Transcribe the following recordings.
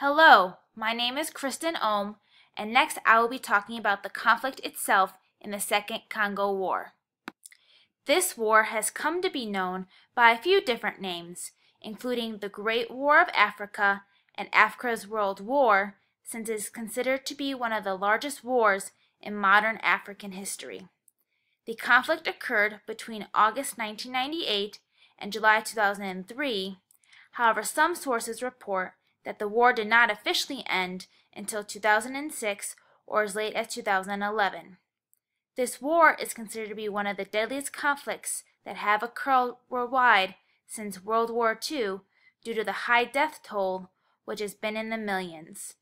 Hello, my name is Kristen Ohm, and next I will be talking about the conflict itself in the Second Congo War. This war has come to be known by a few different names, including the Great War of Africa and Africa's World War, since it is considered to be one of the largest wars in modern African history. The conflict occurred between August 1998 and July 2003. However, some sources report that the war did not officially end until 2006 or as late as 2011. This war is considered to be one of the deadliest conflicts that have occurred worldwide since World War II due to the high death toll, which has been in the millions.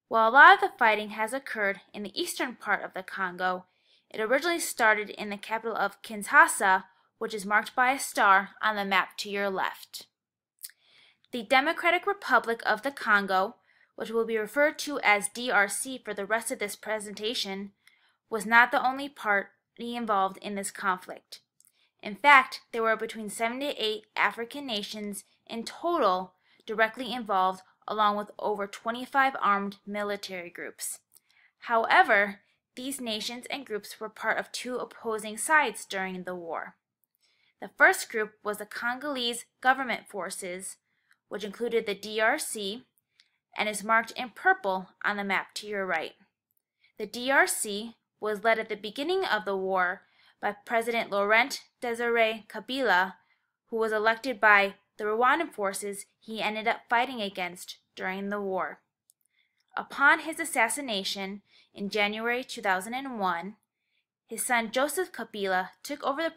While a lot of the fighting has occurred in the eastern part of the Congo, it originally started in the capital of Kinshasa, which is marked by a star on the map to your left. The Democratic Republic of the Congo, which will be referred to as DRC for the rest of this presentation, was not the only party involved in this conflict. In fact, there were between 7 to 8 African nations in total directly involved, along with over 25 armed military groups. However, these nations and groups were part of two opposing sides during the war. The first group was the Congolese government forces, which included the DRC and is marked in purple on the map to your right. The DRC was led at the beginning of the war by President Laurent Desire Kabila, who was elected by the Rwandan forces he ended up fighting against during the war. Upon his assassination in January 2001, his son Joseph Kabila took over the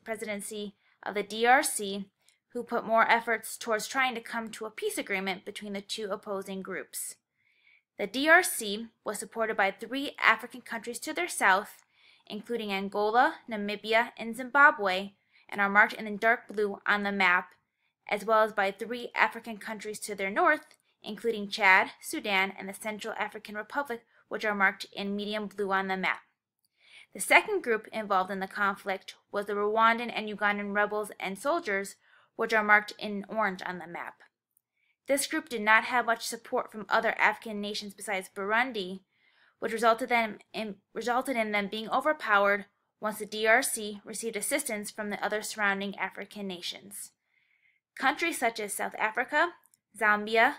presidency of the DRC, who put more efforts towards trying to come to a peace agreement between the two opposing groups. The DRC was supported by 3 African countries to their south, including Angola, Namibia, and Zimbabwe, and are marked in the dark blue on the map, as well as by 3 African countries to their north, including Chad, Sudan, and the Central African Republic, which are marked in medium blue on the map. The second group involved in the conflict was the Rwandan and Ugandan rebels and soldiers, which are marked in orange on the map. This group did not have much support from other African nations besides Burundi, which resulted in them being overpowered once the DRC received assistance from the other surrounding African nations. Countries such as South Africa, Zambia,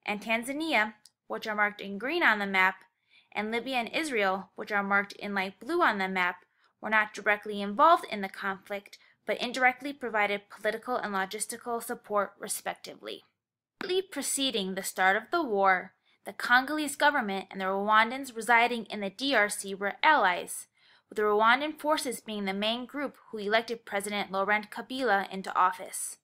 and Tanzania, which are marked in green on the map, and Libya and Israel, which are marked in light blue on the map, were not directly involved in the conflict, but indirectly provided political and logistical support respectively. Immediately preceding the start of the war, the Congolese government and the Rwandans residing in the DRC were allies, with the Rwandan forces being the main group who elected President Laurent Kabila into office.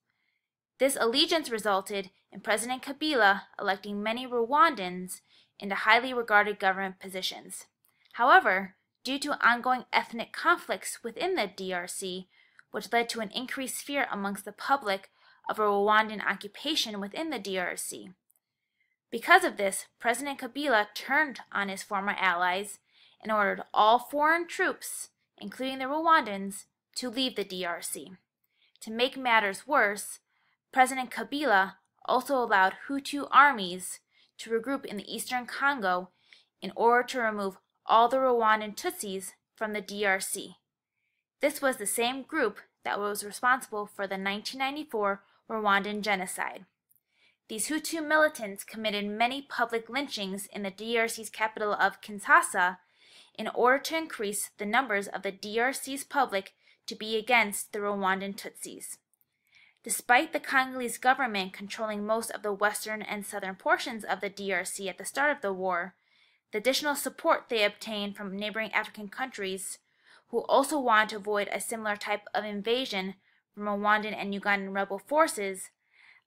This allegiance resulted in President Kabila electing many Rwandans into highly regarded government positions. However, due to ongoing ethnic conflicts within the DRC, which led to an increased fear amongst the public of a Rwandan occupation within the DRC. Because of this, President Kabila turned on his former allies and ordered all foreign troops, including the Rwandans, to leave the DRC. To make matters worse, President Kabila also allowed Hutu armies to regroup in the eastern Congo in order to remove all the Rwandan Tutsis from the DRC. This was the same group that was responsible for the 1994 Rwandan genocide. These Hutu militants committed many public lynchings in the DRC's capital of Kinshasa in order to increase the numbers of the DRC's public to be against the Rwandan Tutsis. Despite the Congolese government controlling most of the western and southern portions of the DRC at the start of the war, the additional support they obtained from neighboring African countries, who also wanted to avoid a similar type of invasion from Rwandan and Ugandan rebel forces,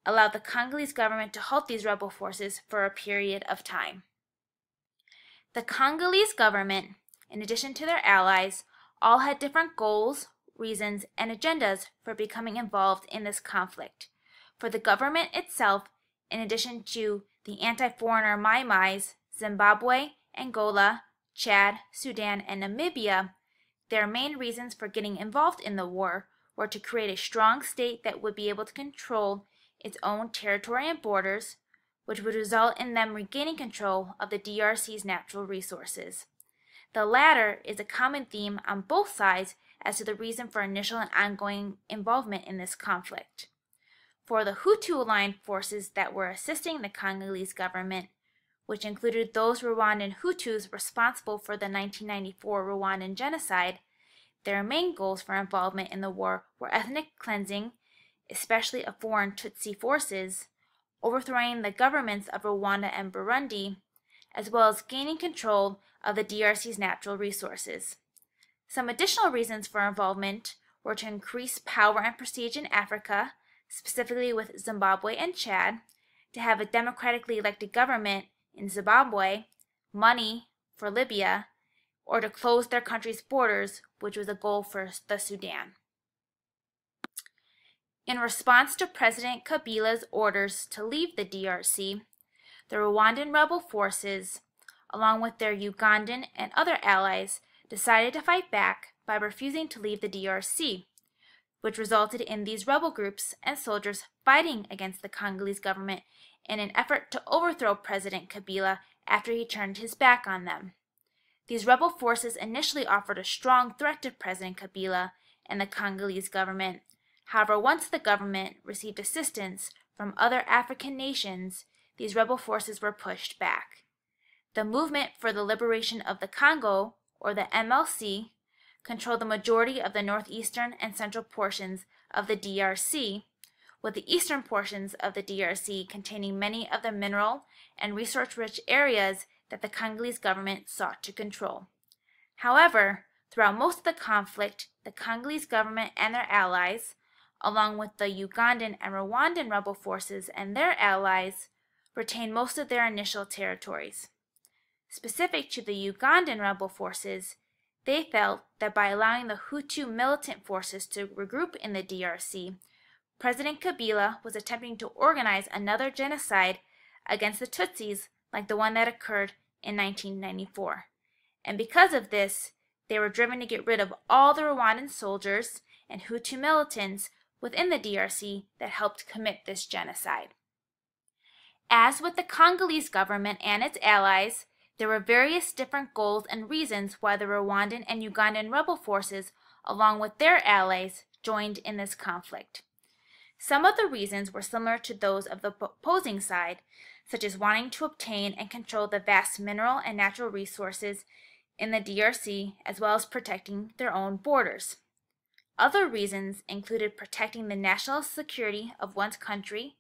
allowed the Congolese government to halt these rebel forces for a period of time. The Congolese government, in addition to their allies, all had different goals, reasons, and agendas for becoming involved in this conflict. For the government itself, in addition to the anti-foreigner Mai Mai's, Zimbabwe, Angola, Chad, Sudan, and Namibia, their main reasons for getting involved in the war were to create a strong state that would be able to control its own territory and borders, which would result in them regaining control of the DRC's natural resources. The latter is a common theme on both sides as to the reason for initial and ongoing involvement in this conflict. For the Hutu-aligned forces that were assisting the Congolese government, which included those Rwandan Hutus responsible for the 1994 Rwandan genocide, their main goals for involvement in the war were ethnic cleansing, especially of foreign Tutsi forces, overthrowing the governments of Rwanda and Burundi, as well as gaining control of the DRC's natural resources. Some additional reasons for involvement were to increase power and prestige in Africa, specifically with Zimbabwe and Chad, to have a democratically elected government in Zimbabwe, money for Libya, or to close their country's borders, which was a goal for the Sudan. In response to President Kabila's orders to leave the DRC, the Rwandan rebel forces, along with their Ugandan and other allies, decided to fight back by refusing to leave the DRC, which resulted in these rebel groups and soldiers fighting against the Congolese government in an effort to overthrow President Kabila after he turned his back on them. These rebel forces initially offered a strong threat to President Kabila and the Congolese government. However, once the government received assistance from other African nations, these rebel forces were pushed back. The Movement for the Liberation of the Congo, or the MLC, controlled the majority of the northeastern and central portions of the DRC, with the eastern portions of the DRC containing many of the mineral and resource-rich areas that the Congolese government sought to control. However, throughout most of the conflict, the Congolese government and their allies, along with the Ugandan and Rwandan rebel forces and their allies, retained most of their initial territories. Specific to the Ugandan rebel forces, they felt that by allowing the Hutu militant forces to regroup in the DRC, President Kabila was attempting to organize another genocide against the Tutsis like the one that occurred in 1994. And because of this, they were driven to get rid of all the Rwandan soldiers and Hutu militants within the DRC that helped commit this genocide. As with the Congolese government and its allies, there were various different goals and reasons why the Rwandan and Ugandan rebel forces, along with their allies, joined in this conflict. Some of the reasons were similar to those of the opposing side, such as wanting to obtain and control the vast mineral and natural resources in the DRC, as well as protecting their own borders. Other reasons included protecting the national security of one's country,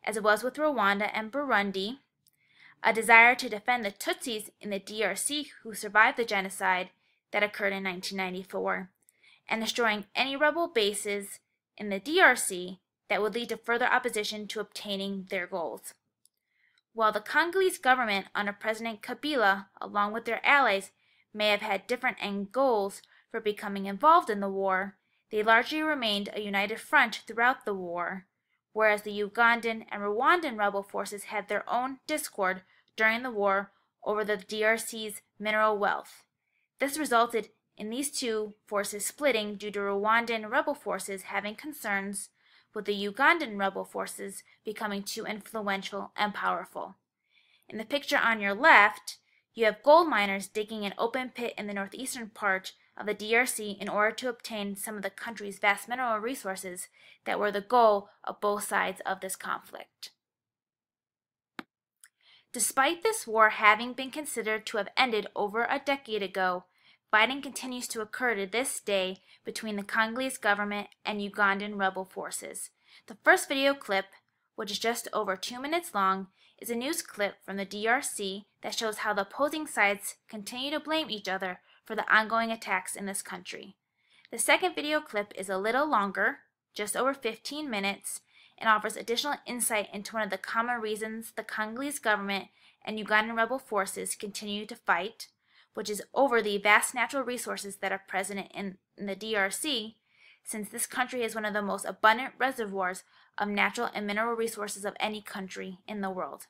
as it was with Rwanda and Burundi, a desire to defend the Tutsis in the DRC who survived the genocide that occurred in 1994, and destroying any rebel bases in the DRC that would lead to further opposition to obtaining their goals. While the Congolese government under President Kabila, along with their allies, may have had different end goals for becoming involved in the war, they largely remained a united front throughout the war, whereas the Ugandan and Rwandan rebel forces had their own discord during the war over the DRC's mineral wealth. This resulted in these two forces splitting due to Rwandan rebel forces having concerns with the Ugandan rebel forces becoming too influential and powerful. In the picture on your left, you have gold miners digging an open pit in the northeastern part of the DRC in order to obtain some of the country's vast mineral resources that were the goal of both sides of this conflict. Despite this war having been considered to have ended over a decade ago, fighting continues to occur to this day between the Congolese government and Ugandan rebel forces. The first video clip, which is just over 2 minutes long, is a news clip from the DRC that shows how the opposing sides continue to blame each other for the ongoing attacks in this country. The second video clip is a little longer, just over 15 minutes, and offers additional insight into one of the common reasons the Congolese government and Ugandan rebel forces continue to fight, which is over the vast natural resources that are present in the DRC, since this country is one of the most abundant reservoirs of natural and mineral resources of any country in the world.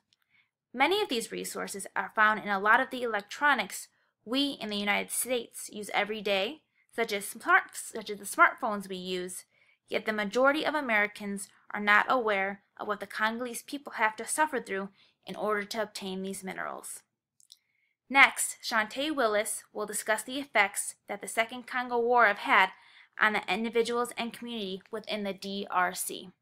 Many of these resources are found in a lot of the electronics we in the United States use every day, such as the smartphones we use, yet the majority of Americans are not aware of what the Congolese people have to suffer through in order to obtain these minerals. Next, Shantae Willis will discuss the effects that the Second Congo War have had on the individuals and community within the DRC.